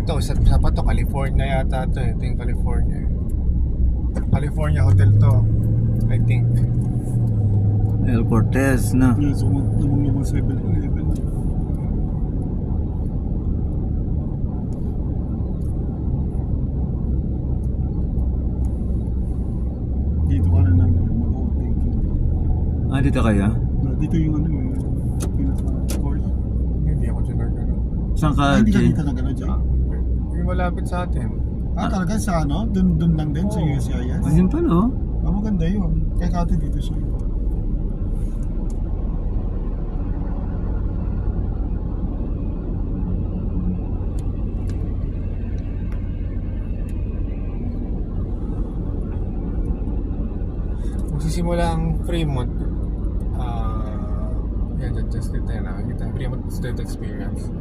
ito, sa pa to, California yata to. Ito yung California. California Hotel to, I think. El Cortez na. Yeah, so lumang 7-Eleven. Dito ka na namin mag-overtaking. Dito kaya? Dito yung ano eh, pinaka-course. Hindi ako dyan nagano. Saan ka, Hindi ka Jay? dito nag-ano dyan? Yung malapit sa atin. Talaga sa ano? Dun lang din sa Oo. USCIS? Ayun pa, no? Maganda yun. Kaya kati dito siya. Magsisimula ang Fremont. Yan, just dito yan. Nakikita. Fremont Student Experience.